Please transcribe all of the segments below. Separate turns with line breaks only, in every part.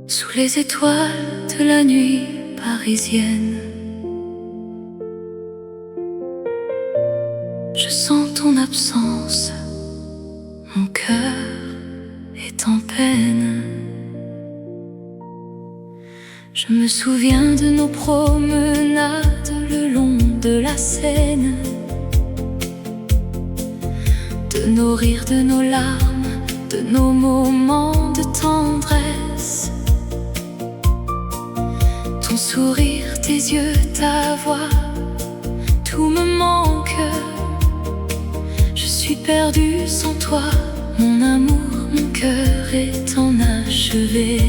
Sous les étoiles de la nuit parisienne, je sens ton absence, mon cœur est en peine. Je me souviens de nos promenades le long de la Seine, de nos rires, de nos larmes, de nos moments de tendresse. Ton sourire, tes yeux, ta voix, tout me manque. Je suis perdue sans toi, mon amour, mon cœur est enachevé.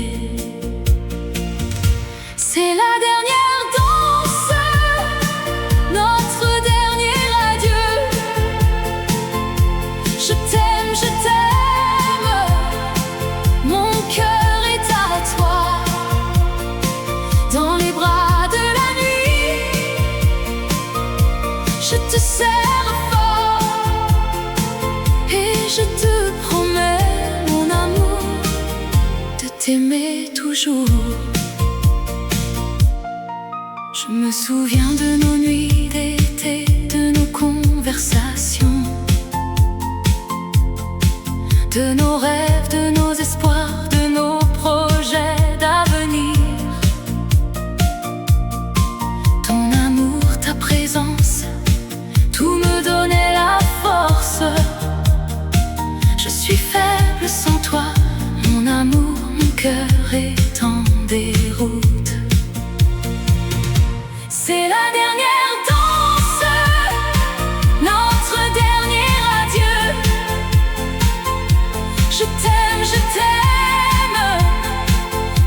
C'est la dernière danse, notre dernier adieu. Je t'aime, mon cœur est à toi. Dans les bras de la nuit, je te serre fort et je te promets, mon amour, de t'aimer toujours. Je me souviens de nos nuits d'été, de nos conversations, de nos rêves, de nos espoirs, de nos projets d'avenir. Ton amour, ta présence, tout me donnait la force. Je suis faible sans toi, mon amour, mon cœur est en déroute. C'est la dernière danse, notre dernier adieu. Je t'aime,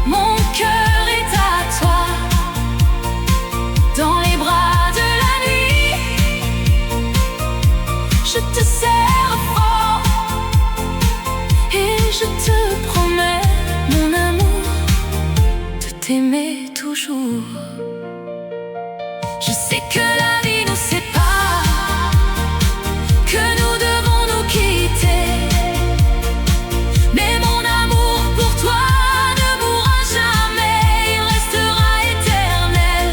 mon cœur est à toi. Dans les bras de la nuit, je te serre fort et je te promets, mon amour, de t'aimer toujours. Je sais que la vie nous sépare, que nous devons nous quitter, mais mon amour pour toi ne mourra jamais, il restera éternel.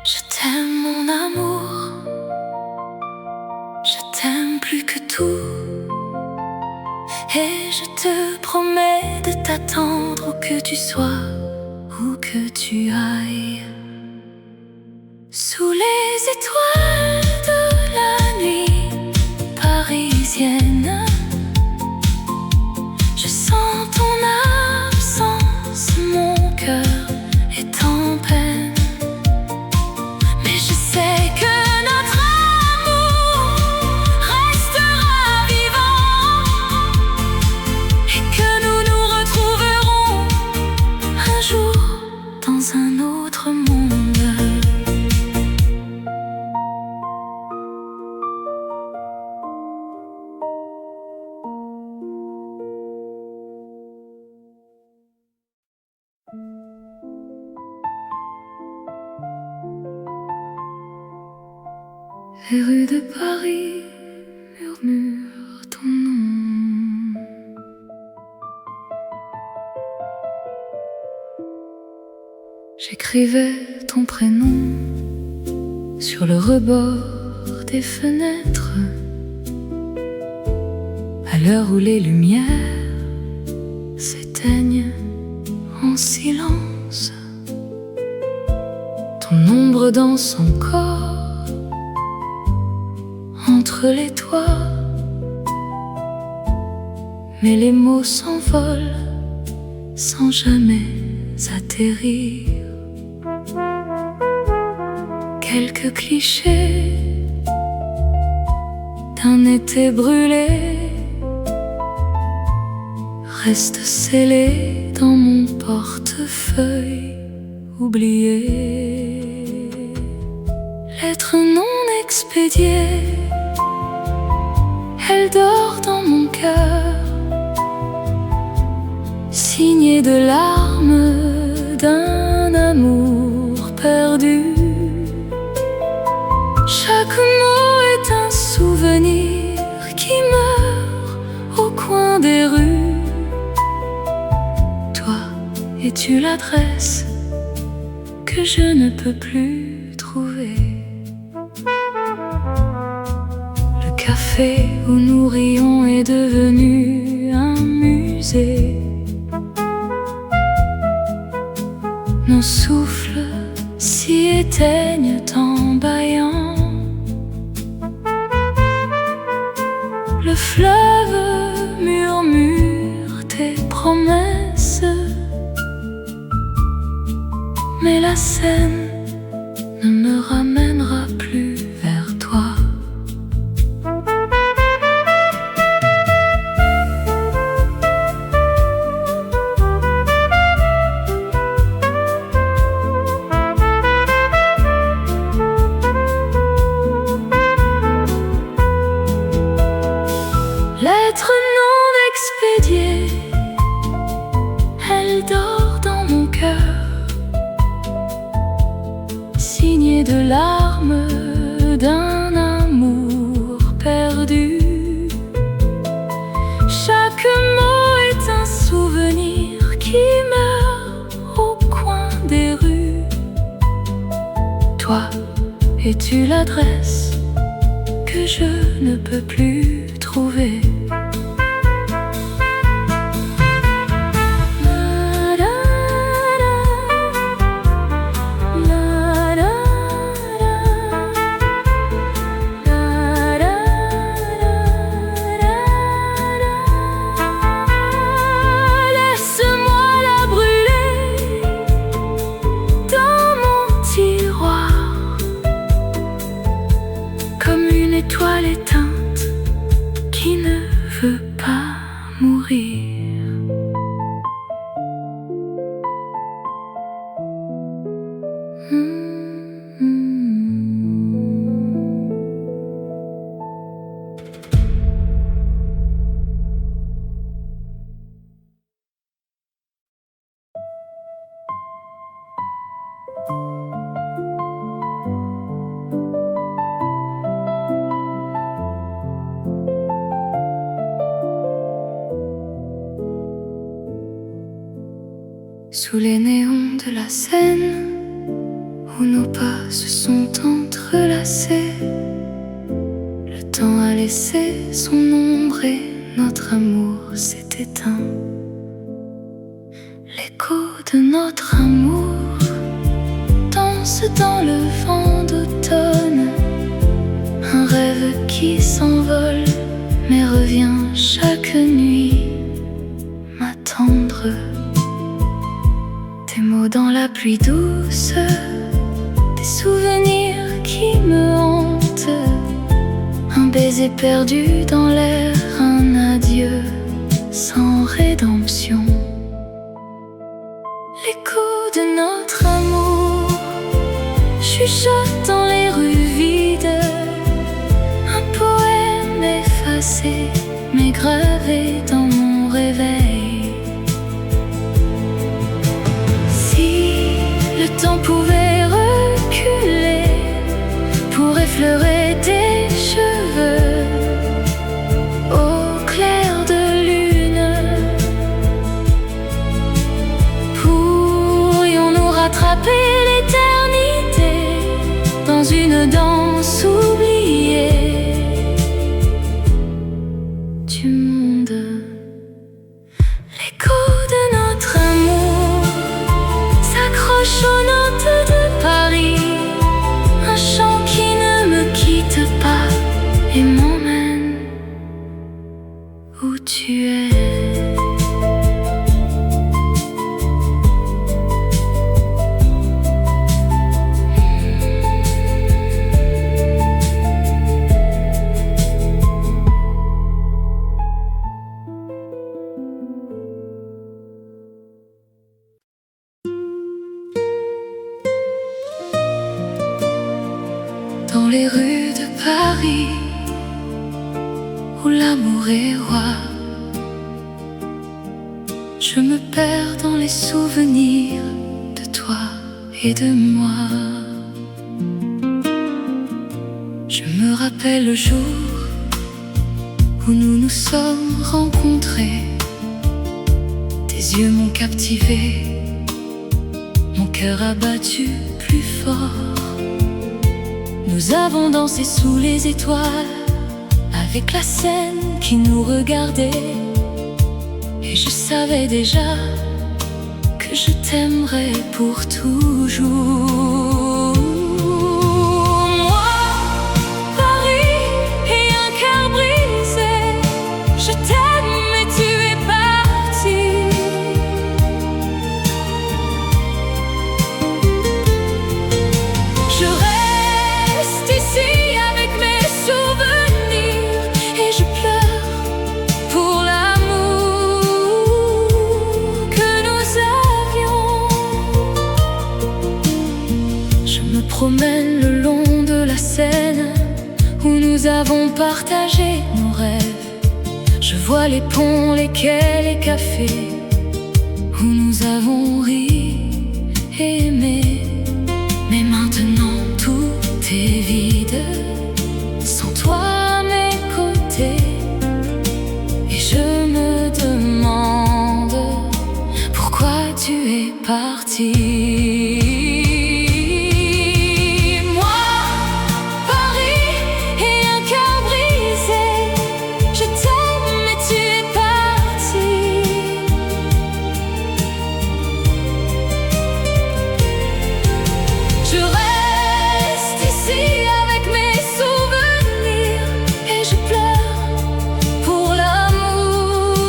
Je t'aime, mon amour, je t'aime plus que tout, et je te promets de t'attendre où que tu sois, où que tu ailles. Sous les étoiles de la nuit parisienne, je sens ton absence, mon cœur est en peine. Mais je sais que notre amour restera vivant et que nous nous retrouverons un jour dans un autre monde. Les rues de Paris murmurent ton nom. J'écrivais ton prénom sur le rebord des fenêtres, à l'heure où les lumières s'éteignent en silence. Ton ombre danse encore entre les toits, mais les mots s'envolent sans jamais atterrir. Quelques clichés d'un été brûlé restent scellés dans mon portefeuille oublié. Lettre non expédiée, elle dort dans mon cœur, signée de larmes d'un amour perdu. es-tu l'adresse que je ne peux plus trouver? Le café où nous rions est devenu un musée. Nos souffles s'y éteignent en bâillant. Le fleuve murmure tes promesses, mais la Seine ne me ramènera plus vers toi. Lettre non expédiée, elle dort dans mon cœur, signée de larmes d'un amour perdu. Chaque mot est un souvenir qui meurt au coin des rues. Toi, es-tu l'adresse que je ne peux plus trouver? Étoile éteinte qui ne veut pas mourir. Sous les néons de la Seine, où nos pas se sont entrelacés, le temps a laissé son ombre et notre amour s'est éteint. L'écho de notre amour danse dans le vent d'automne, un rêve qui s'envole mais revient chaque nuit m'attendre. Des mots dans la pluie douce, des souvenirs qui me hantent, un baiser perdu dans l'air, un adieu sans rédemption. L'écho de notre amour chuchote dans les rues vides, un poème effacé mais gravé dans mon réveil. Le temps pouvait reculer pour effleurer tes cheveux au clair de lune. Pourrions-nous rattraper l'éternité dans une danse oubliée du monde? L'écho de notre amour s'accroche aux notes de Paris, un chant qui ne me quitte pas et m'emmène où tu es. Dans les rues de Paris, où l'amour est roi, je me perds dans les souvenirs de toi et de moi. Je me rappelle le jour où nous nous sommes rencontrés. Tes yeux m'ont captivé cœur a battu plus fort. Nous avons dansé sous les étoiles, avec la scène qui nous regardait. Et je savais déjà que je t'aimerais pour toujours. Moi, Paris et un cœur brisé, je t'aime mais tu es parti. Je reste ici avec mes souvenirs et je pleure pour l'amour que nous avions. Je me promène le long de la Seine où nous avons partagé nos rêves. Je vois les ponts, les quais, les cafés où nous avons ri et aimé. Mais maintenant tout est vide, sans toi à mes côtés. Et je me demande pourquoi tu es parti. Moi, Paris et un cœur brisé, je t'aime mais tu es parti. Je reste ici avec mes souvenirs et je pleure pour l'amour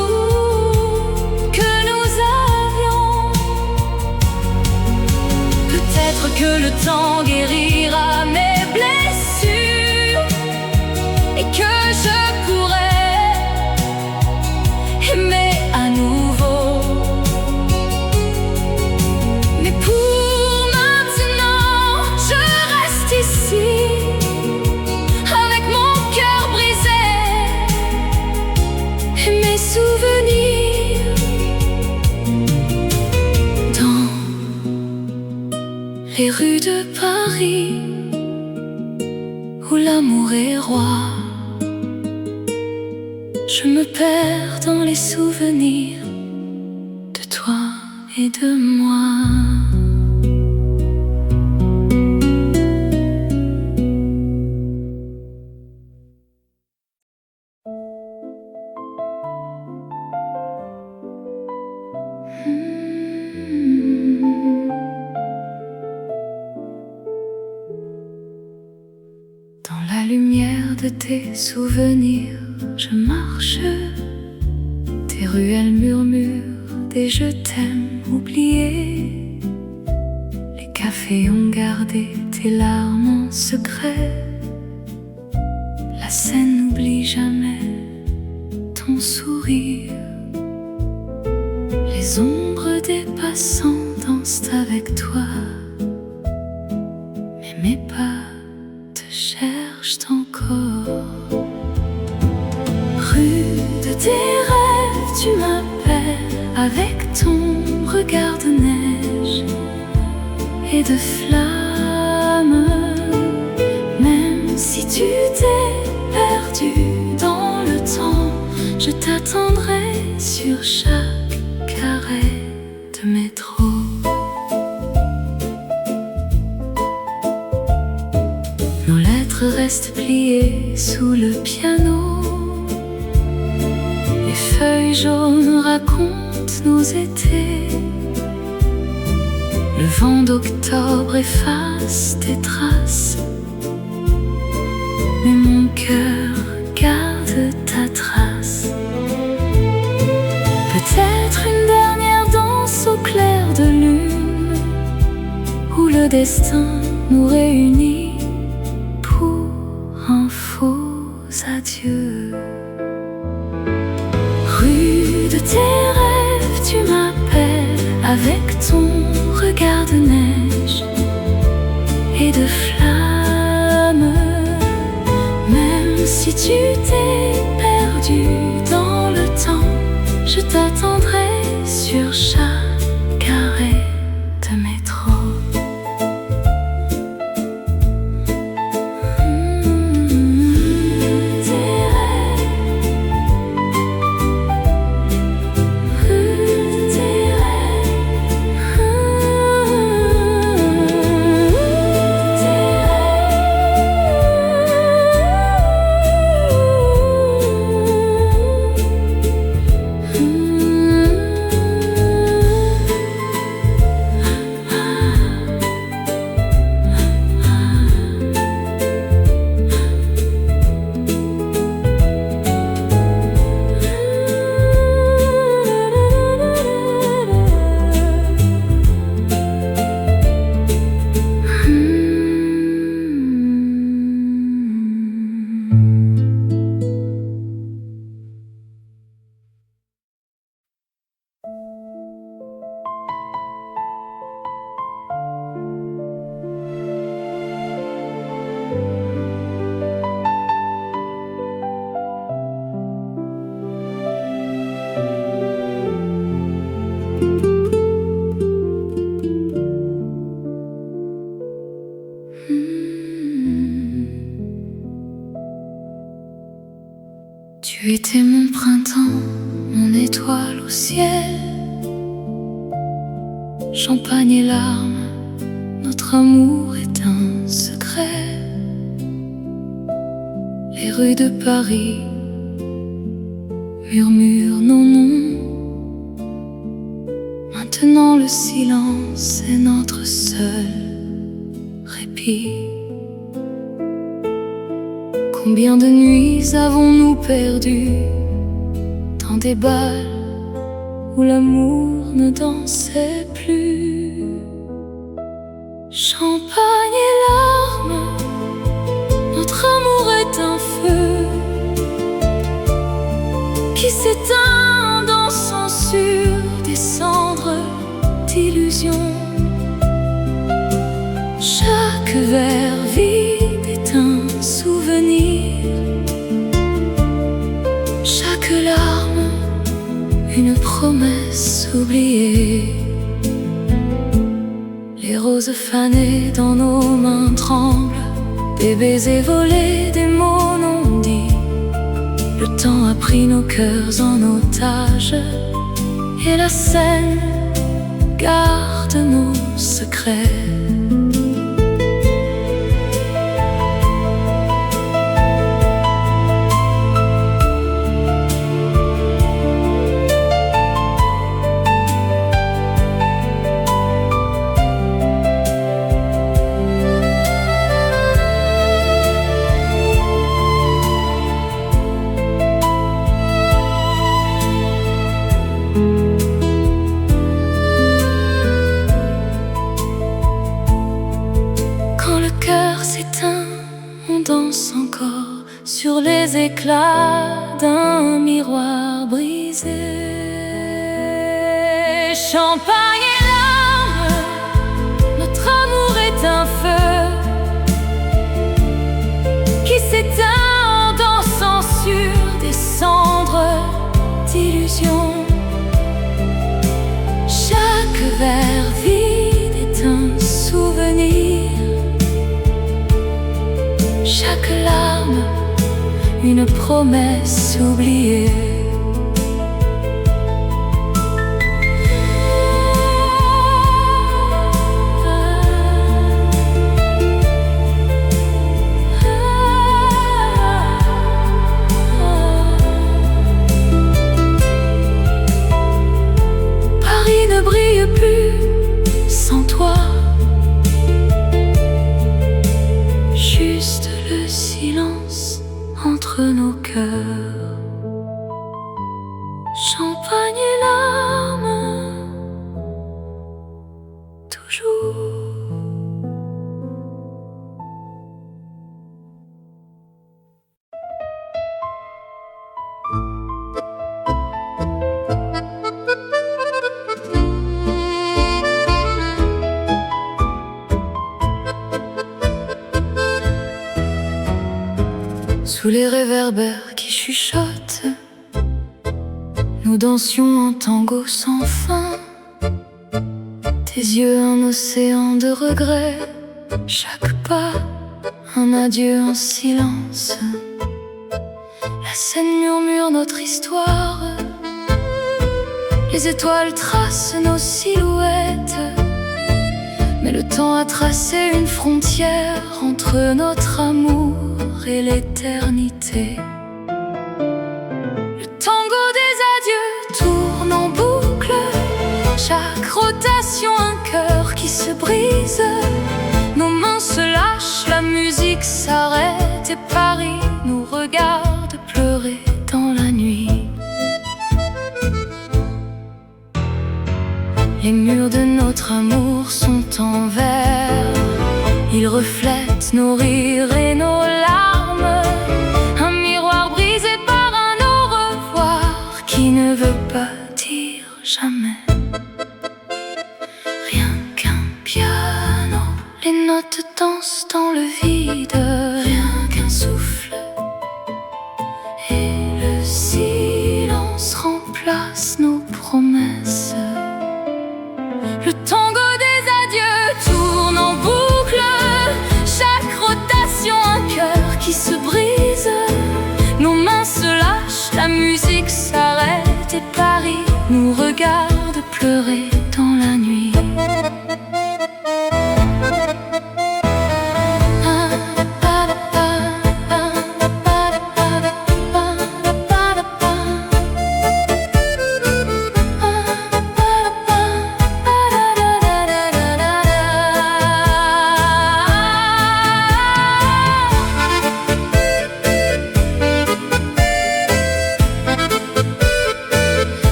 que nous avions. Peut-être que le temps guérira mes blessures et que je pourrai aimer à nouveau. Mais pour maintenant, je reste ici avec mon cœur brisé et mes souvenirs. Dans les rues de Paris où l'amour est roi, je me perds dans les souvenirs de toi et de moi. Dans la lumière de tes souvenirs, je marche. Tes ruelles murmurent des je t'aime oubliés. Les cafés ont gardé tes larmes en secret. La Seine n'oublie jamais ton sourire. Les ombres des passants dansent avec toi, mais mes pas te cherchent encore. Rue de tes rêves, tu m'appelles avec ton regard de neige et de flammes. Même si tu t'es perdu dans le temps, je t'attendrai sur chaque arrêt de métro. Nos lettres restent pliées sous le piano. Les feuilles jaunes racontent nos étés. Le vent d'octobre efface tes traces, mais mon cœur garde ta trace. Peut-être une dernière danse au clair de lune, où le destin nous réunit pour un faux adieu. Rue de tes rêves, tu m'appelles avec ton regard de neige et de flammes. Même si tu t'es perdu dans le temps, je t'attendrai sur chaque arrêt de métro. Tes rêves, Tu étais mon printemps, mon étoile au ciel. Champagne et larmes, notre amour est un secret. Les rues de Paris murmurent nos noms. Maintenant le silence est notre seul répit. Combien de nuits avons-nous perdu dans des bals où l'amour ne dansait plus. Champagne et larmes, notre amour est un feu qui s'éteint, dansant sur des cendres d'illusions. Chaque verre vide est un souvenir, chaque larme une promesse oubliée. Les roses fanées dans nos mains tremblent, des baisers volés, des mots non dits. Le temps a pris nos cœurs en otage, et la scène garde nos secrets. On danse encore sur les éclats d'un miroir brisé. Champagne et larmes, notre amour est un feu qui s'éteint en dansant sur des cendres d'illusions. Chaque verre vide est un souvenir, chaque larme, une promesse oubliée. Paris ne brille plus sans toi. Juste le silence entre nos cœurs. Champagne et larmes, toujours. Sous les réverbères qui chuchotent, nous dansions en tango sans fin. Tes yeux un océan de regrets, chaque pas un adieu en silence. La scène murmure notre histoire, les étoiles tracent nos silhouettes. Mais le temps a tracé une frontière entre notre amour et l'éternité. Le tango des adieux tourne en boucle, chaque rotation un cœur qui se brise. Nos mains se lâchent, la musique s'arrête et Paris nous regarde pleurer dans la nuit. Les murs de notre amour sont en verre, ils reflètent nos rires et nos larmes. Un miroir brisé par un au revoir qui ne veut pas dire jamais. Rien qu'un piano, les notes dansent dans le vide. Rien qu'un souffle et le silence remplace nos promesses. Le tango des adieux tourne en boucle, chaque rotation un cœur qui se brise. Nos mains se lâchent, la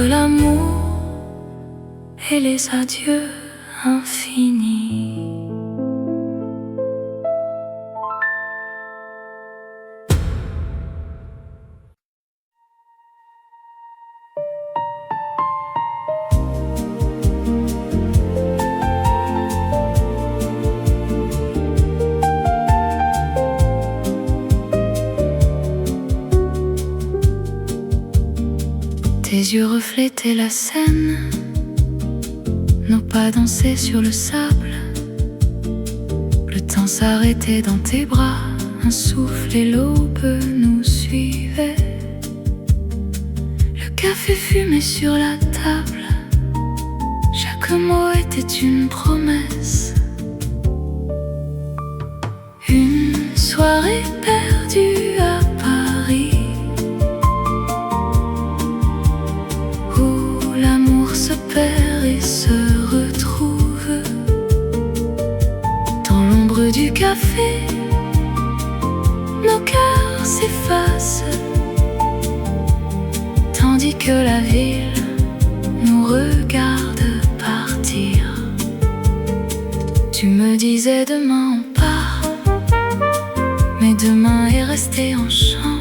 l'amour et les adieux infinis. Tes yeux reflétaient la scène, nos pas dansaient sur le sable. Le temps s'arrêtait dans tes bras, un souffle et l'aube nous suivaient. Le café fumait sur la table, chaque mot était une promesse. Une soirée perdue à Paris, se perd et se retrouve. Dans l'ombre du café, nos cœurs s'effacent, tandis que la ville nous regarde partir. Tu me disais demain on part, mais demain est resté en chant.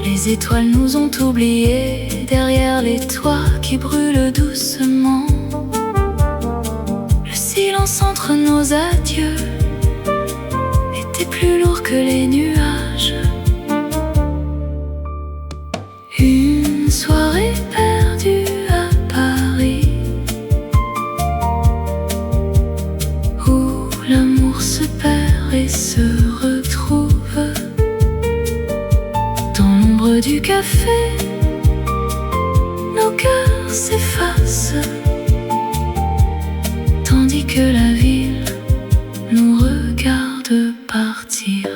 Les étoiles nous ont oubliés derrière les toits qui brûlent doucement. Le silence entre nos adieux était plus lourd que les nuages. Une soirée perdue à Paris, où l'amour se perd et se retrouve. Dans l'ombre du café, nos cœurs s'effacent, tandis que la ville nous regarde partir.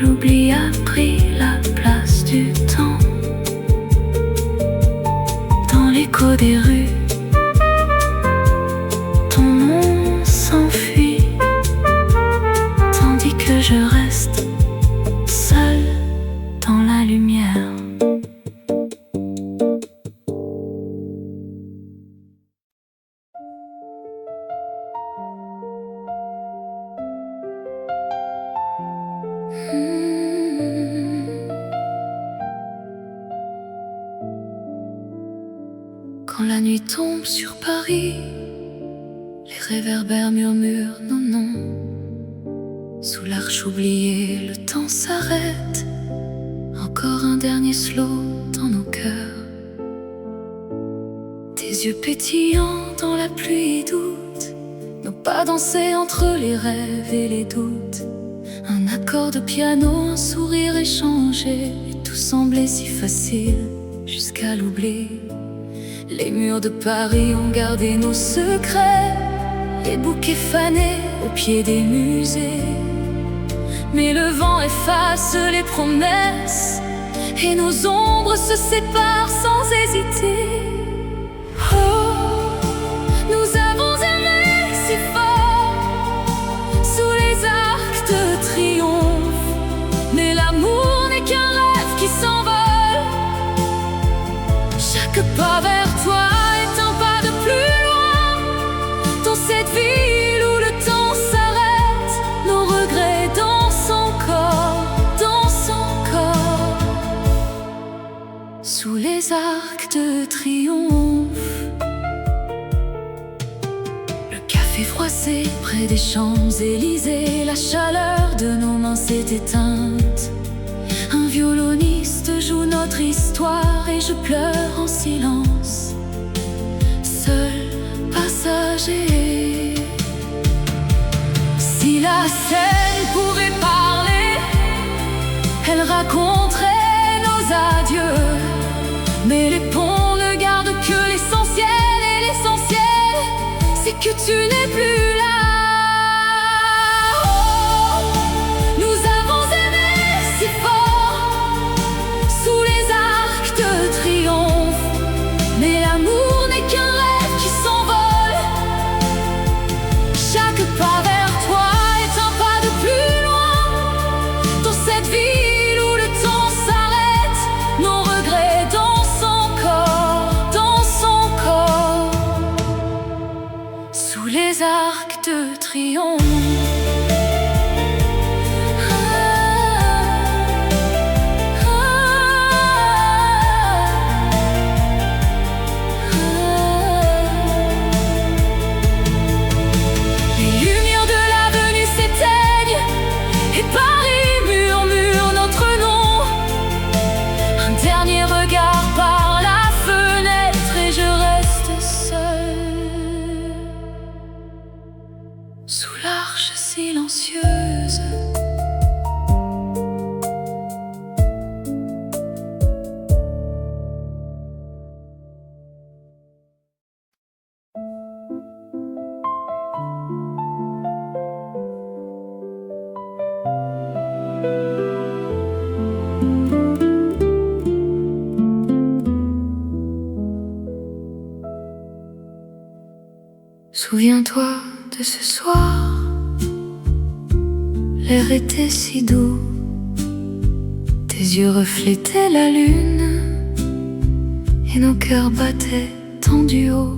L'oubli a pris la place du temps. Dans l'écho des rues, ton nom s'enfuit, tandis que je reste seul dans la lumière. Quand la nuit tombe sur Paris, les réverbères murmurent nos noms. Sous l'arche oubliée, le temps s'arrête. Encore un dernier slow dans nos cœurs. Tes yeux pétillants dans la pluie doute, nos pas dansaient entre les rêves et les doutes. Un accord de piano, un sourire échangé, et tout semblait si facile jusqu'à l'oubli. Les murs de Paris ont gardé nos secrets, les bouquets fanés au pied des musées. Mais le vent efface les promesses, et nos ombres se séparent sans hésiter. Oh, nous avons aimé si fort, sous les arcs de triomphe. Mais l'amour n'est qu'un rêve qui s'envole. Chaque pas vers toi est un pas de plus loin. Dans cette ville où le temps s'arrête, nos regrets dansent encore, dansent encore. Sous les arcs de triomphe, le café froissé Près des Champs-Élysées, la chaleur de nos mains s'est éteinte. Un violoniste joue notre histoire et je pleure en silence, seul passager. Si la scène pouvait parler, elle raconterait nos adieux. Mais les ponts ne gardent que l'essentiel, et l'essentiel, c'est que tu n'es plus là. Les arcs de triomphe. Les lumières de l'avenue s'éteignent et Paris murmure notre nom. Un dernier regard par la fenêtre et je reste seul sous l'arche silencieuse. Souviens-toi de ce soir, l'air était si doux, tes yeux reflétaient la lune et nos cœurs battaient tendus haut.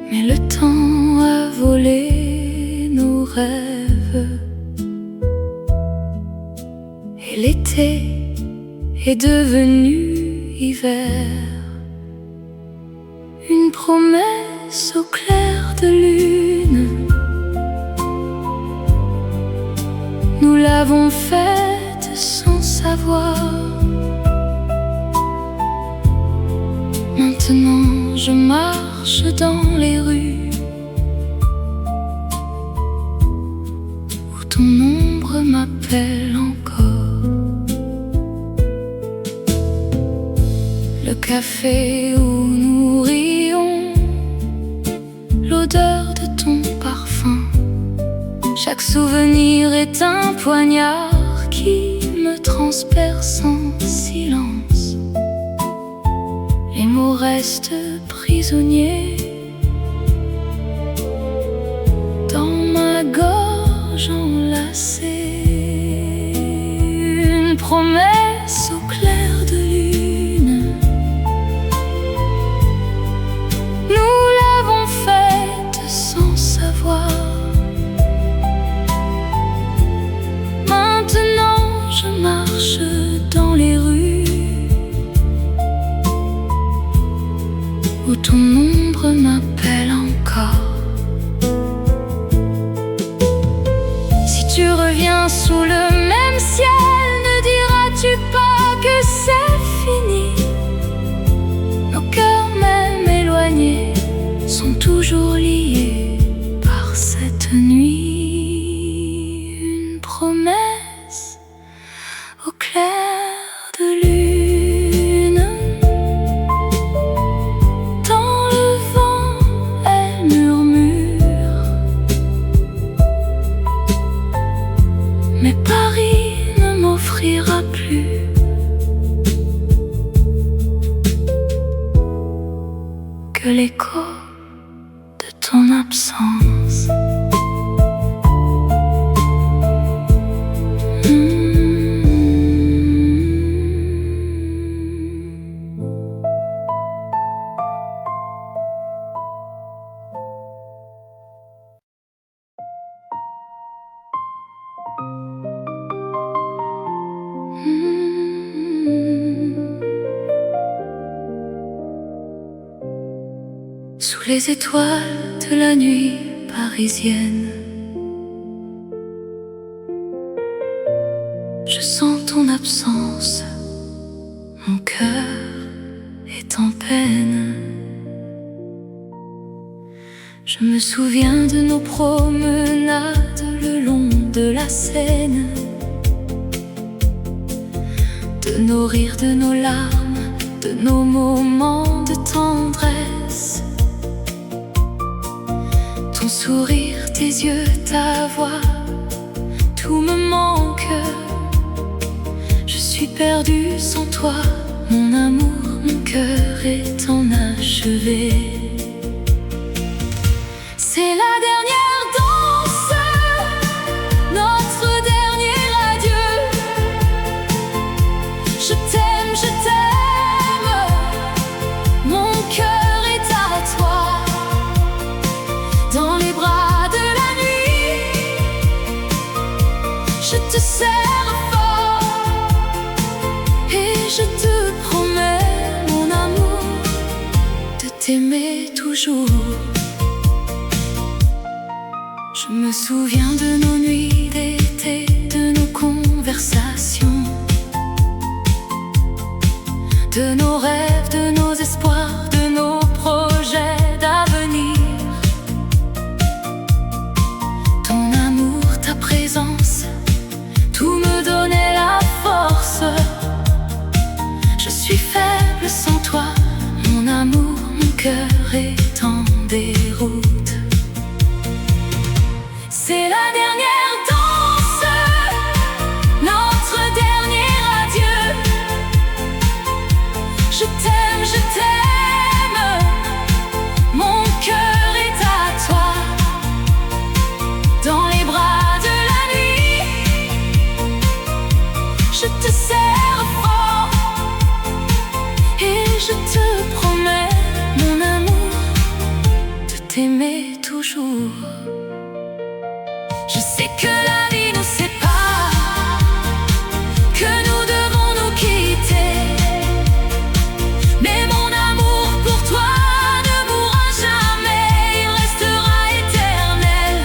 Mais le temps a volé nos rêves et l'été est devenu hiver. Une promesse au clair de lune, nous l'avons faite sans savoir. Maintenant je marche dans les rues où ton ombre m'appelle encore. Le café où nous rions, l'odeur de ton parfum. Chaque souvenir est un poignard qui me transperce en silence. Les mots restent prisonniers dans ma gorge enlacée. Une promesse au clair de lune, nous l'avons faite sans savoir. Maintenant je marche dans les rues où ton ombre m'appelle encore. Si tu reviens sous le même ciel, ne diras-tu pas que c'est fini? Nos cœurs même éloignés sont toujours liés par cette nuit. Une promesse au clair de lune. Dans le vent, elle murmure, mais Paris les étoiles de la nuit parisienne. Je sens ton absence, mon cœur est en peine. Je me souviens de nos promenades le long de la Seine, de nos rires, de nos larmes, de nos moments de tendresse. Ton sourire, tes yeux, ta voix, tout me manque. Je suis perdue sans toi, mon amour, mon cœur est enachevé. C'est la dernière danse, notre dernier adieu. Je t'aime, mon cœur est à toi. Dans les bras de la nuit, je te serre fort et je te promets, mon amour, de t'aimer toujours. Je me souviens de nos nuits d'été, de nos conversations, de nos rêves, de nos espoirs, de nos projets d'avenir. Ton amour, ta présence, tout me donnait la force. Je suis faible sans toi, mon amour, mon cœur est en déroute. C'est la dernière danse, notre dernier adieu. Je t'aime, mon cœur est à toi. Dans les bras de la nuit, je te serre fort et je te promets, mon amour, de t'aimer toujours. Je sais que la vie nous sépare, que nous devons nous quitter, mais mon amour pour toi ne mourra jamais, il restera éternel.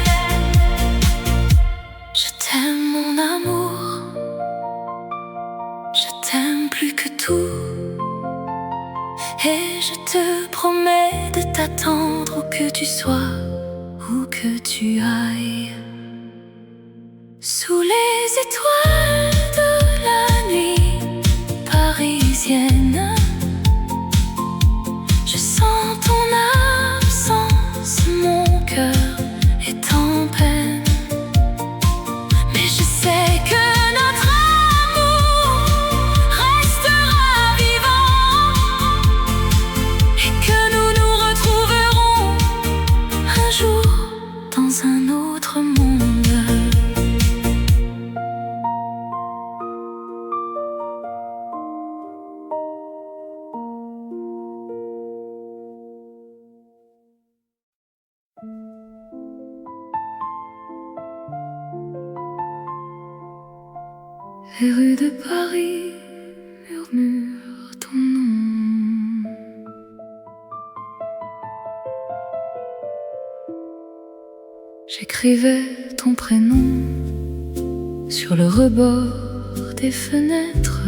Je t'aime, mon amour, je t'aime plus que tout, et je te promets de t'attendre où que tu sois, où que tu ailles. Sous les étoiles de la nuit parisienne, je sens ton absence, mon cœur est en peine. Mais je sais que notre amour restera vivant et que nous nous retrouverons un jour dans un autre monde. Les rues de Paris murmurent ton nom. J'écrivais ton prénom sur le rebord des fenêtres,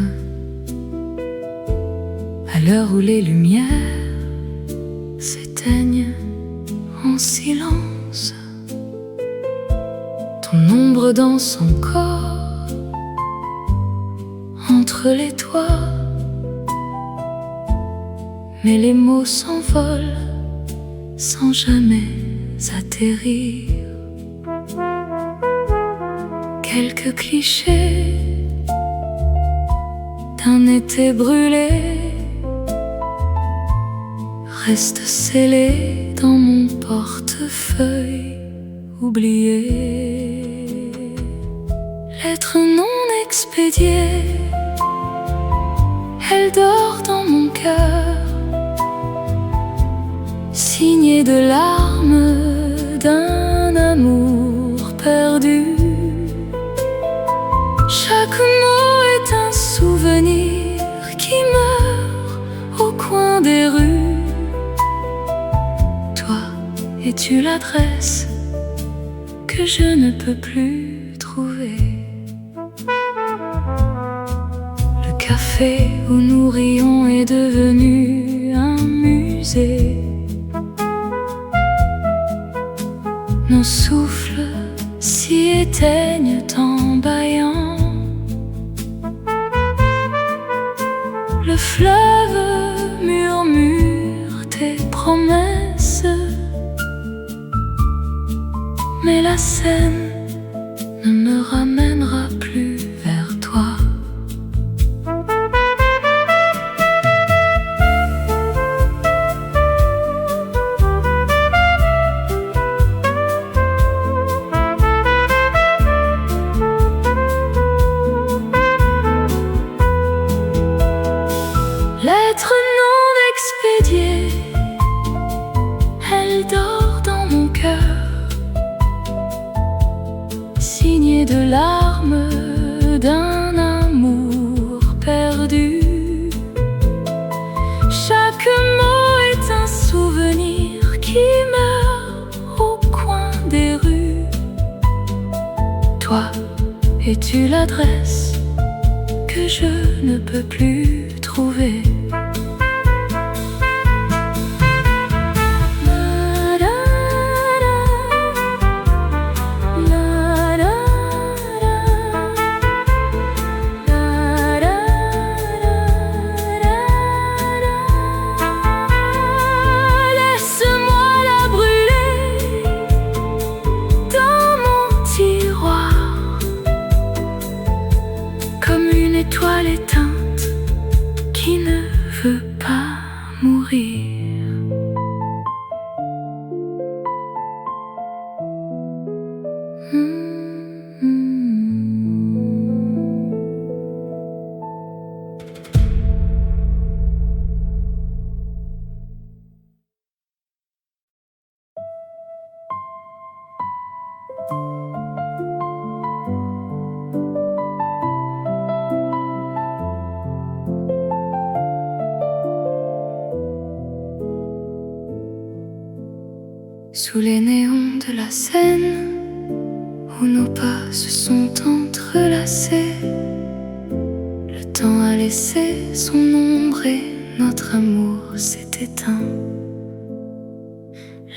à l'heure où les lumières s'éteignent en silence. Ton ombre danse encore entre les toits, mais les mots s'envolent sans jamais atterrir. Quelques clichés d'un été brûlé restent scellés dans mon portefeuille oublié. Lettre non expédiée, elle dort dans mon cœur, signée de larmes d'un amour perdu. Chaque mot est un souvenir qui meurt au coin des rues. Toi es-tu l'adresse que je ne peux plus trouver? Le café où nous rions est devenu un musée. Nos souffles s'y éteignent en bâillant. Le fleuve murmure tes promesses, mais la Seine ne me ramènera plus vers toi. Lettre non expédiée, elle dort dans mon cœur, signée de larmes d'un amour perdu. Chaque mot est un souvenir qui meurt au coin des rues. Toi, es-tu l'adresse que je ne peux plus trouver? Étoile éteinte qui ne veut pas mourir. Sous les néons de la Seine, où nos pas se sont entrelacés, le temps a laissé son ombre et notre amour s'est éteint.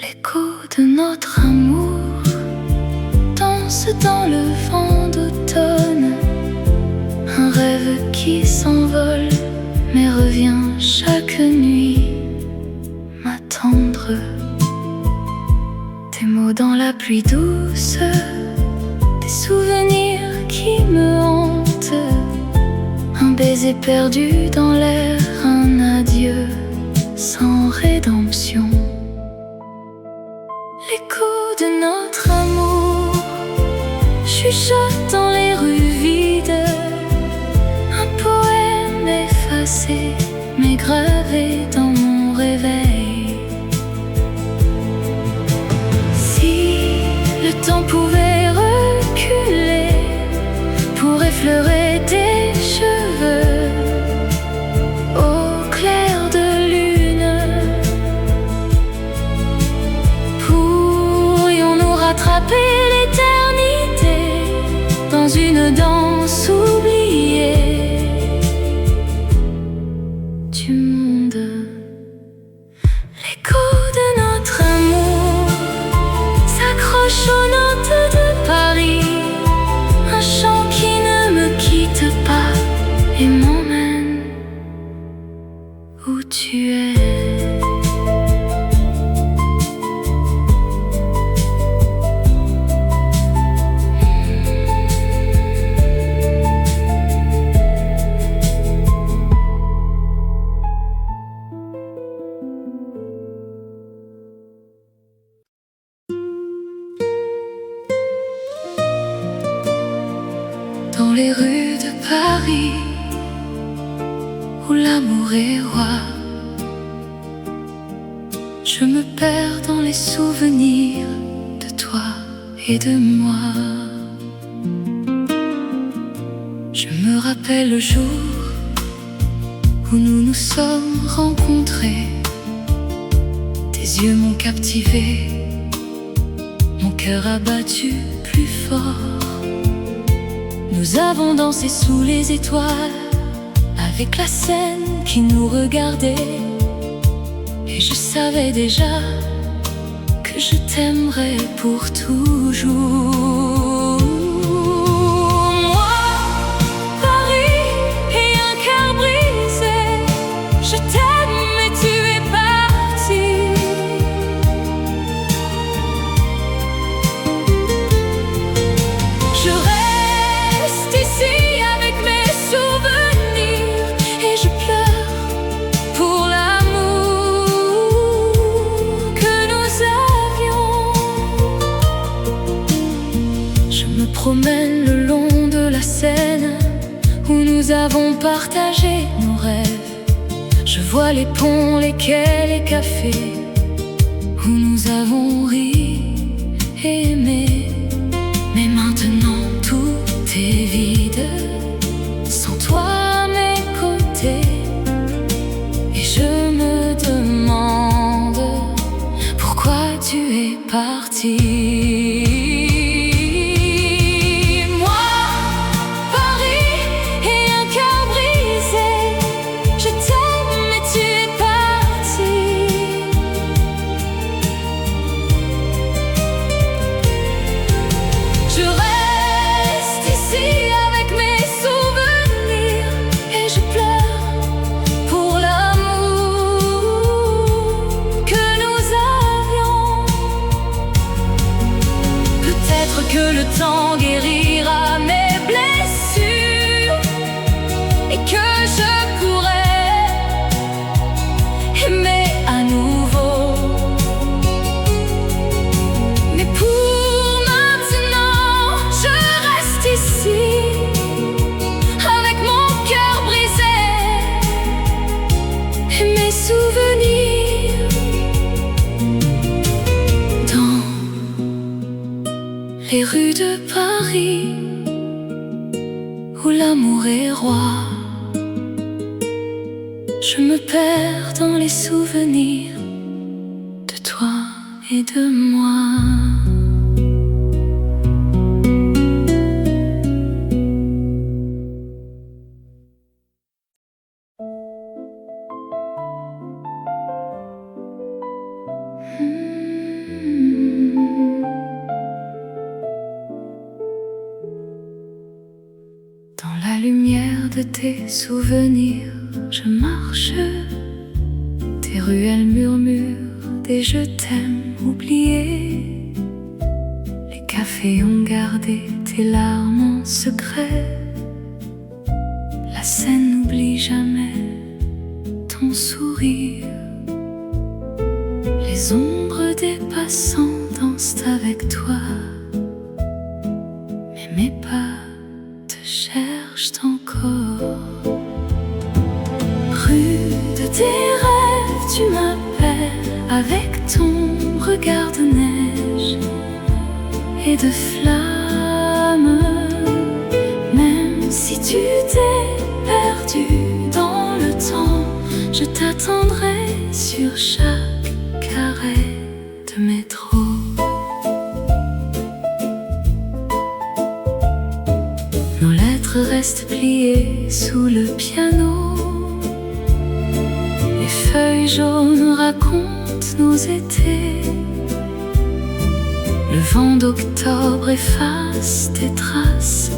L'écho de notre amour danse dans le vent d'automne, un rêve qui s'envole mais revient chaque nuit m'attendre. Des mots dans la pluie douce, des souvenirs qui me hantent, un baiser perdu dans l'air, un adieu sans rédemption. L'écho de notre amour chuchote dans les rues vides, un poème effacé mais gravé dans mon réveil. Le temps pouvait reculer pour effleurer tes cheveux au clair de lune. Pourrions-nous rattraper l'éternité dans une danse oubliée du monde? L'écho de notre amour s'accroche aux notes de Paris, un chant qui ne me quitte pas et m'emmène où tu es. Dans les rues de Paris, où l'amour est roi, je me perds dans les souvenirs de toi et de moi. Je me rappelle le jour où nous nous sommes rencontrés. Tes yeux m'ont captivé cœur a battu plus fort. Nous avons dansé sous les étoiles, avec la scène qui nous regardait. Et je savais déjà que je t'aimerais pour toujours. Moi, Paris et un cœur brisé, je t'aime mais tu es parti. Je reste ici avec mes souvenirs et je pleure pour l'amour que nous avions. Je me promène le long de la Seine où nous avons partagé nos rêves. Je vois les ponts, les quais, les cafés où nous avons ri et aimé. Mais maintenant tout est vide, sans toi à mes côtés. Et je me demande pourquoi tu es parti. Moi, Paris et un cœur brisé, je t'aime mais tu es parti. Je reste ici avec mes souvenirs et je pleure pour l'amour que nous avions. Peut-être que le temps guérira mes blessures et que je pourrai aimer à nouveau. Mais pour maintenant, je reste ici avec mon cœur brisé et mes souvenirs. Dans les rues de Paris où l'amour est roi, je me perds dans les souvenirs de toi et de moi. Dans la lumière de tes souvenirs, je marche. Tes ruelles murmurent des je t'aime oubliés. Les cafés ont gardé tes larmes en secret. La Seine n'oublie jamais ton sourire. Les ombres des passants dansent avec toi, mais mes pas te cherchent encore. Rue de tes rêves, tu m'appelles avec ton regard de neige et de flammes. Même si tu t'es perdu dans le temps, je t'attendrai sur chaque carré de métro. Nos lettres restent pliées sous le piano. Les feuilles jaunes racontent nos étés. Le vent d'octobre efface tes traces,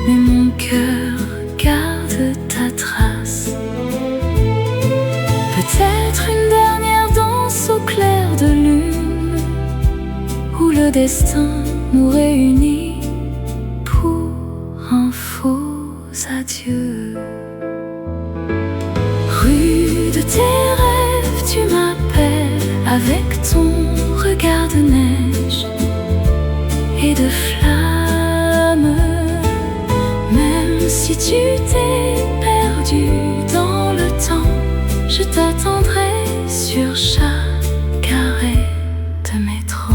mais mon cœur garde ta trace. Peut-être une dernière danse au clair de lune, où le destin nous réunit pour un faux adieu. Rue de tes rêves, tu m'appelles avec ton regard de neige et de flammes. Même si tu t'es perdu dans le temps, je t'attendrai sur chaque arrêt de métro.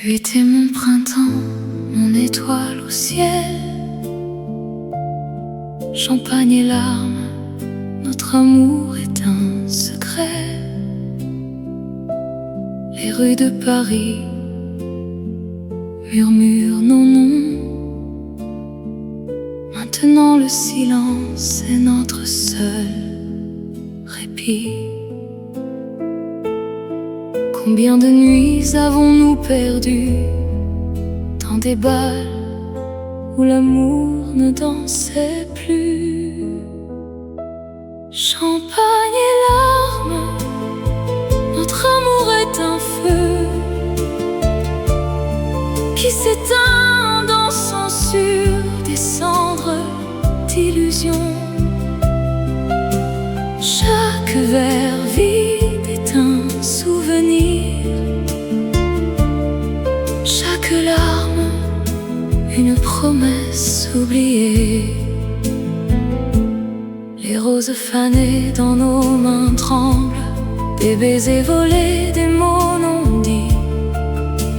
Tu étais mon printemps, mon étoile au ciel. Champagne et larmes, notre amour est un secret. Les rues de Paris murmurent nos noms. Maintenant le silence est notre seul répit. Combien de nuits avons-nous perdu dans des bals où l'amour ne dansait plus? Champagne et larmes, notre amour est un feu qui s'éteint dansant sur des cendres d'illusions. Chaque verre vide est un souvenir, chaque larme une promesse oubliée. Les roses fanées dans nos mains tremblent, des baisers volés, des mots non dits.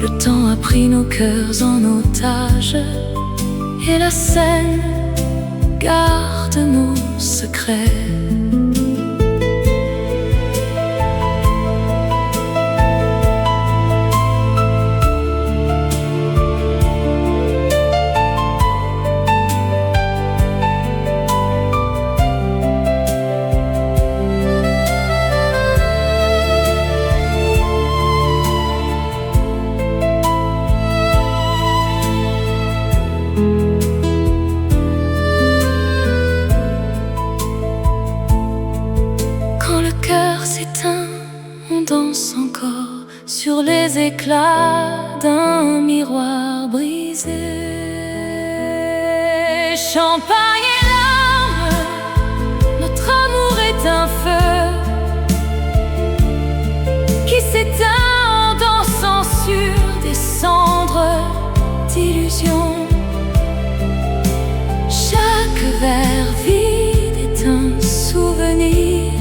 Le temps a pris nos cœurs en otage, et la scène garde nos secrets. On danse encore sur les éclats d'un miroir brisé. Champagne et larmes, notre amour est un feu qui s'éteint en dansant sur des cendres d'illusions. Chaque verre vide est un souvenir,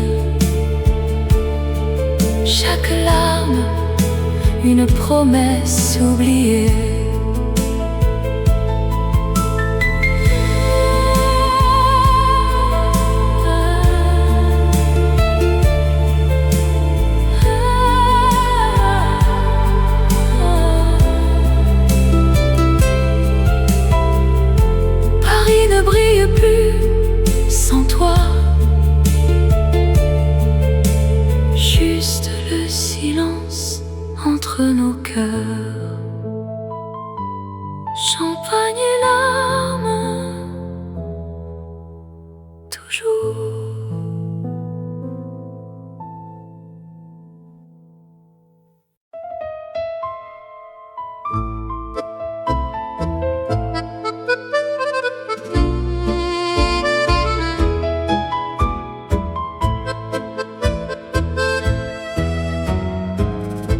chaque larme, une promesse oubliée. Paris ne brille plus sans toi. Juste le silence entre nos cœurs. Champagne et larmes, toujours.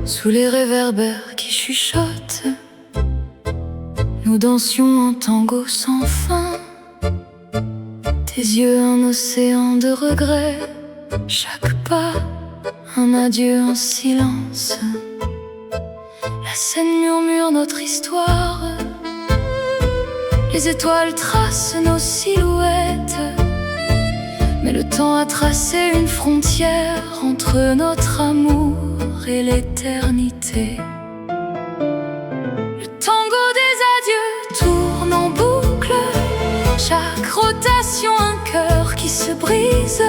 Sous les réverbères qui chuchotent, nous dansions un tango sans fin. Tes yeux un océan de regrets, chaque pas un adieu en silence. La scène murmure notre histoire, les étoiles tracent nos silhouettes. Mais le temps a tracé une frontière entre notre amour et l'éternité. Le tango des adieux tourne en boucle, chaque rotation un cœur qui se brise.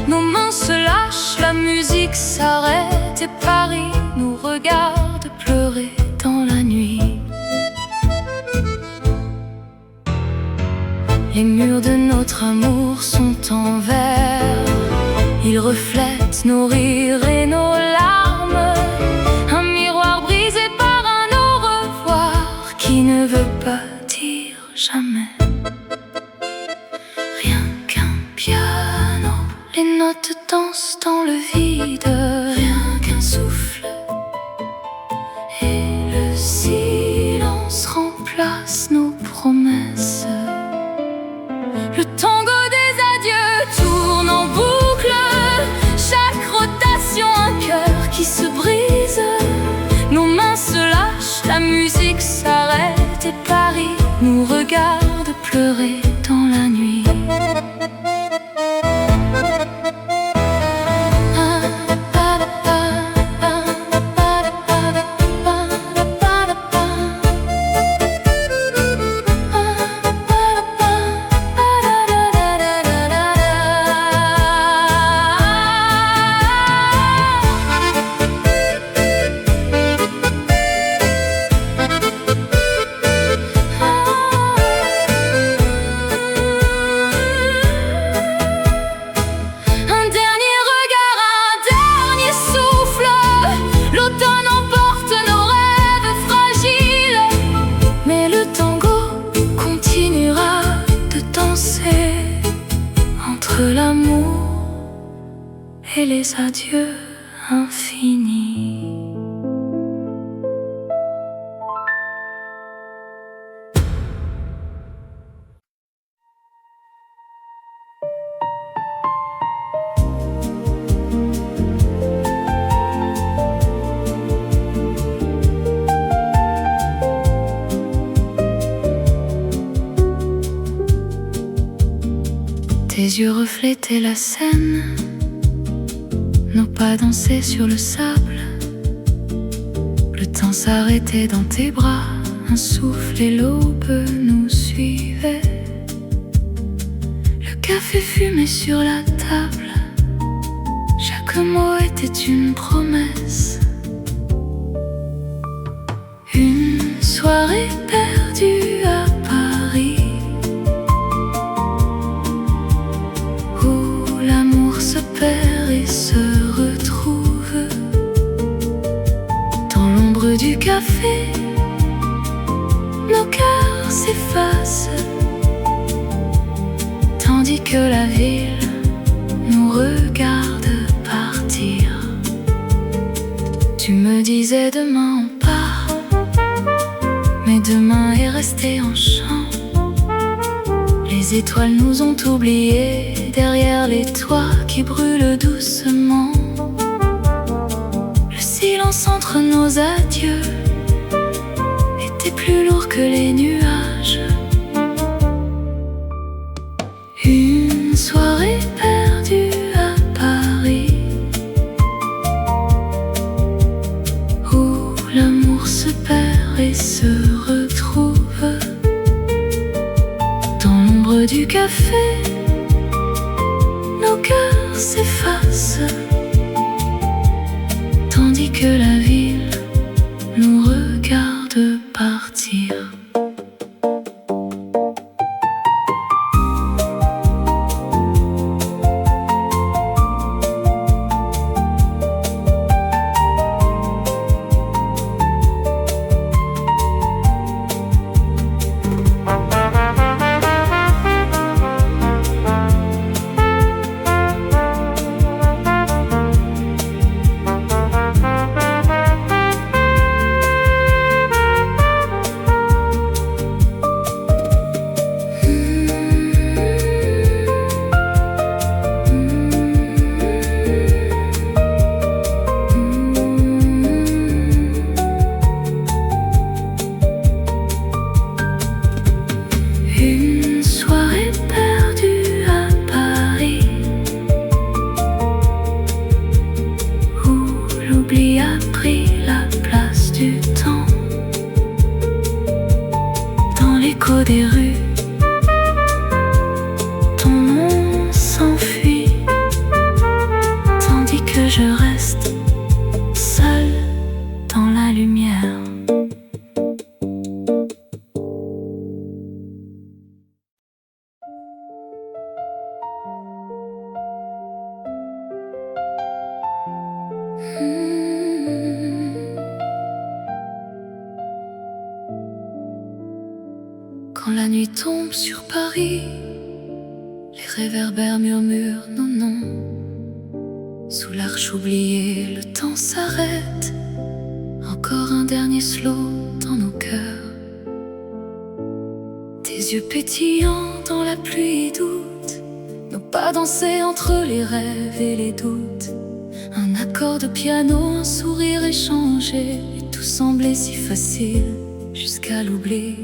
Nos mains se lâchent, la musique s'arrête et Paris nous regarde pleurer dans la nuit. Les murs de notre amour sont en verre, ils reflètent nos rires et nos larmes. Un miroir brisé par un au revoir qui ne veut pas dire jamais. Rien qu'un piano, les notes dansent dans le vide. Rien qu'un souffle et le silence remplace nos promesses. Le tango des adieux tourne en boucle, chaque rotation un cœur qui se brise. Nos mains se lâchent, l'amour et les adieux infinis. Tes yeux reflétaient la scène, nos pas dansaient sur le sable. Le temps s'arrêtait dans tes bras, un souffle et l'aube nous suivaient. Le café fumait sur la table, chaque mot était une promesse. Une soirée perdue à Paris, où l'amour se perd et se retrouve. Dans l'ombre du café, nos cœurs s'effacent, tandis que la ville nous regarde partir. Tu me disais demain on part, mais demain est resté en chant. Les étoiles nous ont oubliés derrière les toits qui brûlent doucement. Le silence entre nos adieux était plus lourd que les nuages. Une soirée perdue à Paris, où l'amour se perd et se retrouve. Dans l'ombre du café, nos cœurs s'effacent, tandis que la ville nous regarde partir. Une soirée perdue à Paris, où l'oubli a pris la place du temps. Dans l'écho des rues, ton nom s'enfuit, tandis que je reste seule dans la lumière. Quand la nuit tombe sur Paris, les réverbères murmurent nos noms. Sous l'arche oubliée, le temps s'arrête. Encore un dernier slow dans nos cœurs. Tes yeux pétillants dans la pluie doute, nos pas dansaient entre les rêves et les doutes. Un accord de piano, un sourire échangé, et tout semblait si facile jusqu'à l'oubli.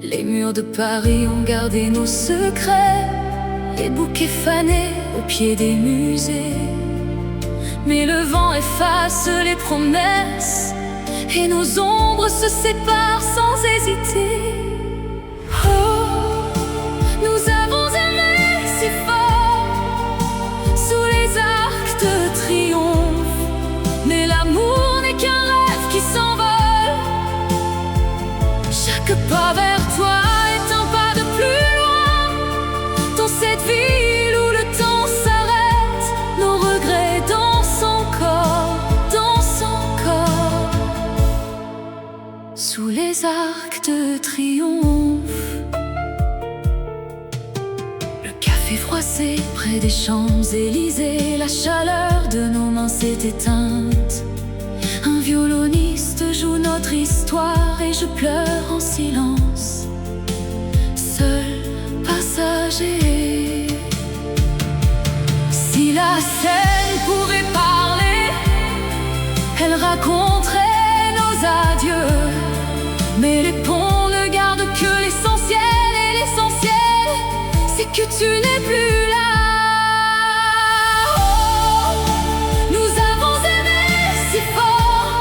Les murs de Paris ont gardé nos secrets, les bouquets fanés au pied des musées. Mais le vent efface les promesses, et nos ombres se séparent sans hésiter. Oh, nous avons aimé si fort, sous les arcs de triomphe. Mais l'amour n'est qu'un rêve qui s'envole. Chaque pas vers toi est un pas de plus loin. Dans cette ville où le temps s'arrête, nos regrets dansent encore, dansent encore. Sous les arcs de triomphe, le café froid passé près des Champs-Élysées, la chaleur de nos mains s'est éteinte. Un violoniste joue notre histoire et je pleure en silence, seul passager. Si la scène pouvait parler, elle raconterait nos adieux. Mais les ponts ne gardent que l'essentiel, et l'essentiel, c'est que tu n'es plus là. Oh, nous avons aimé si fort,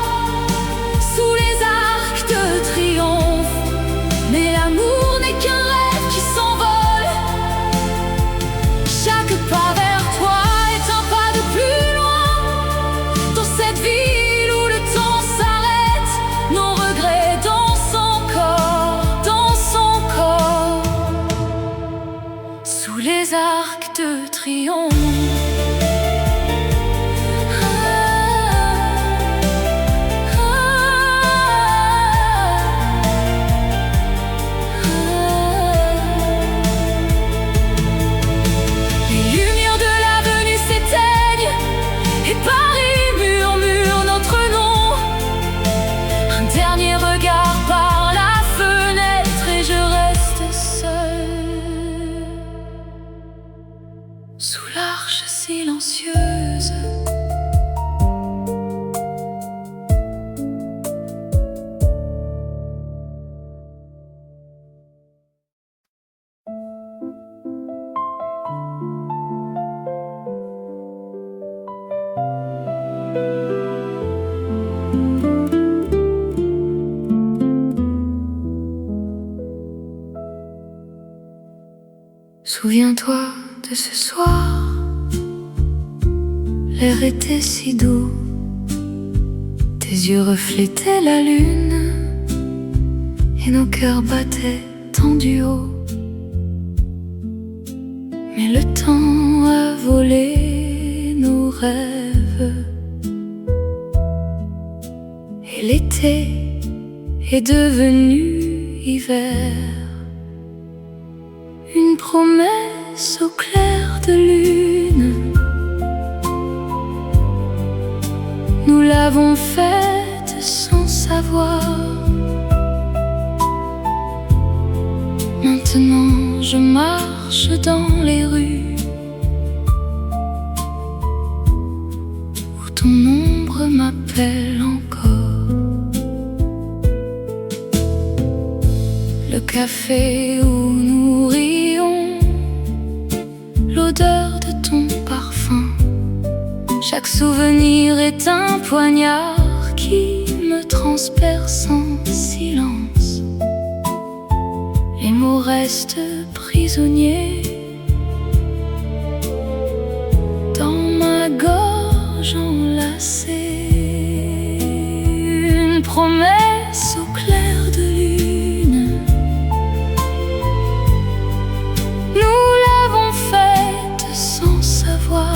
sous les arcs de triomphe. Mais l'amour n'est qu'un rêve qui s'envole. Chaque pas vers toi est un pas de plus loin. Dans cette ville où le temps s'arrête, nos regrets dansent encore, dansent encore, sous les arcs de triomphe. Et Paris murmure notre nom. Un dernier regard par la fenêtre et je reste seule sous l'arche silencieuse. Souviens-toi de ce soir, l'air était si doux, tes yeux reflétaient la lune et nos cœurs battaient tendus haut. Mais le temps a volé nos rêves et l'été est devenu hiver. Une promesse au clair de lune, nous l'avons faite sans savoir. Maintenant je marche dans les rues où ton ombre m'appelle encore. Le café où nous rions, l'odeur de ton parfum. Chaque souvenir est un poignard qui me transperce en silence. Les mots restent prisonniers dans ma gorge enlacée. Une promesse au clair de lune, nous l'avons faite sans savoir.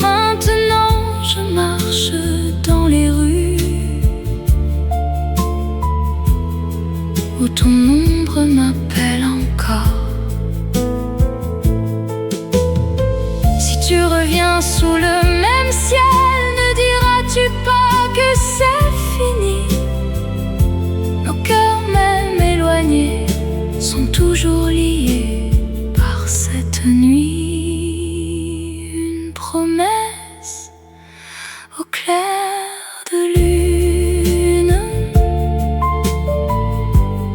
Maintenant je marche dans les rues où ton ombre m'appelle encore. Si tu reviens sous le même ciel, ne diras-tu pas que c'est fini? Nos cœurs même éloignés sont toujours liés par cette nuit. Une promesse au clair de lune.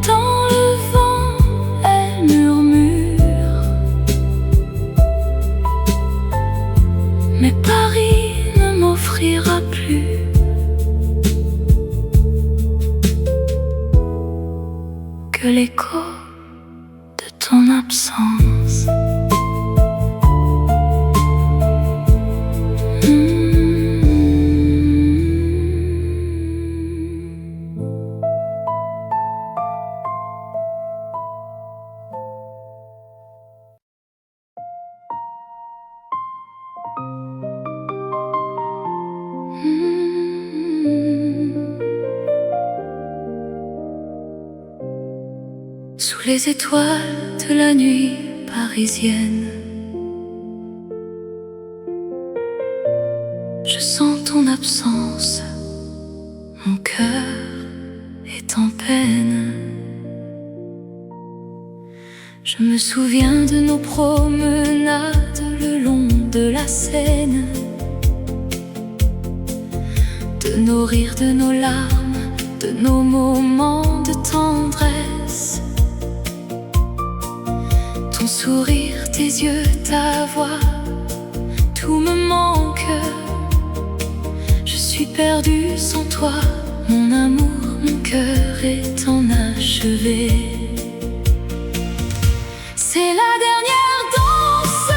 Dans le vent, elle murmure, mais Paris ne m'offrira plus que l'écho de ton absence. Sous les étoiles de la nuit parisienne. Je sens ton absence, mon cœur est en peine. Je me souviens de nos promenades le long de la Seine, de nos rires, de nos larmes, de nos moments de tendresse. Ton sourire, tes yeux, ta voix, tout me manque. Je suis perdue sans toi, mon amour, mon cœur est enachevé. C'est la dernière danse,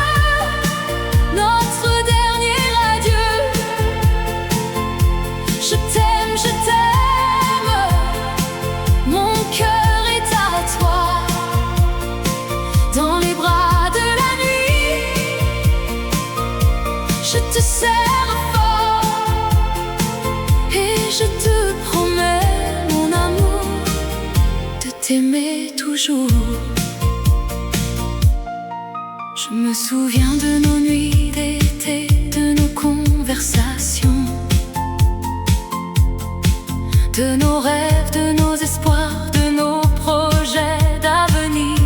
notre dernier adieu. Je t'aime, mon cœur est à toi. Dans les bras de la nuit, je te serre fort et je te promets, mon amour, de t'aimer toujours. Je me souviens de nos nuits d'été, de nos conversations, de nos rêves, de nos espoirs, de nos projets d'avenir.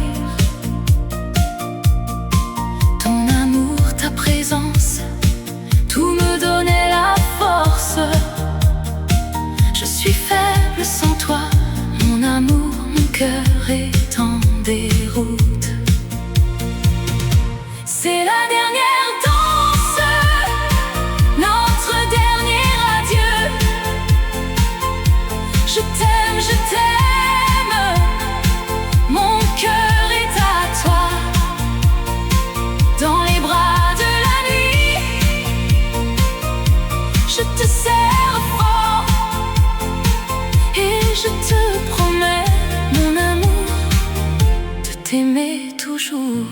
Ton amour, ta présence, tout me donnait la force. Je suis faible sans toi, mon amour, mon cœur est en déroute. C'est la dernière danse, notre dernier adieu. Je t'aime, mon cœur est à toi. Dans les bras de la nuit, je te serre fort et je te promets, mon amour, de t'aimer toujours.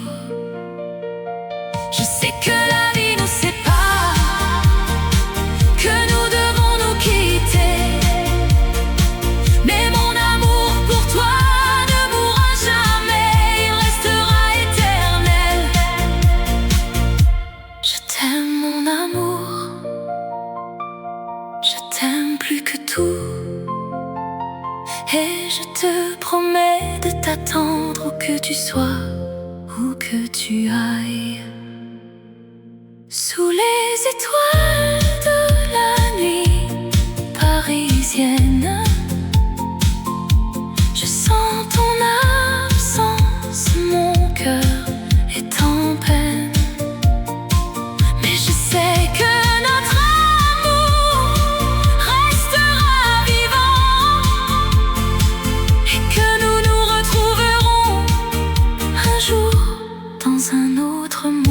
Je sais que la vie nous sépare, que nous devons nous quitter, mais mon amour pour toi ne mourra jamais, il restera éternel. Je t'aime, mon amour, je t'aime plus que tout, et je te promets de t'attendre où que tu sois, où que tu ailles. Sous les étoiles de la nuit parisienne, je sens ton absence, mon cœur est en peine. Mais je sais que notre amour restera vivant et que nous nous retrouverons un jour dans un autre monde.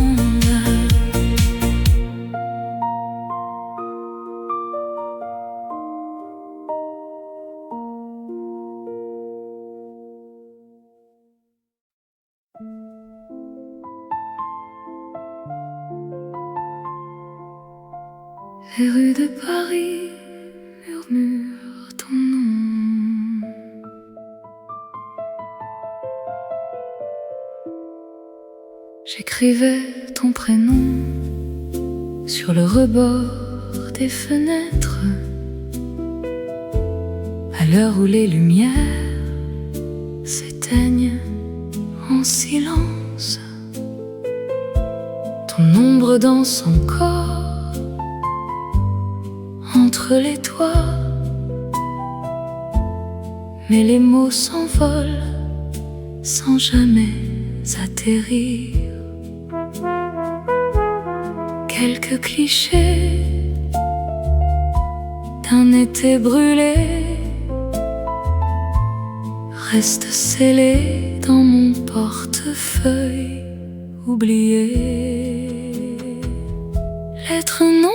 Les rues de Paris murmurent ton nom. J'écrivais ton prénom sur le rebord des fenêtres, à l'heure où les lumières s'éteignent en silence. Ton ombre danse encore entre les toits, mais les mots s'envolent sans jamais atterrir. Quelques clichés d'un été brûlé restent scellés dans mon portefeuille oublié. Lettre non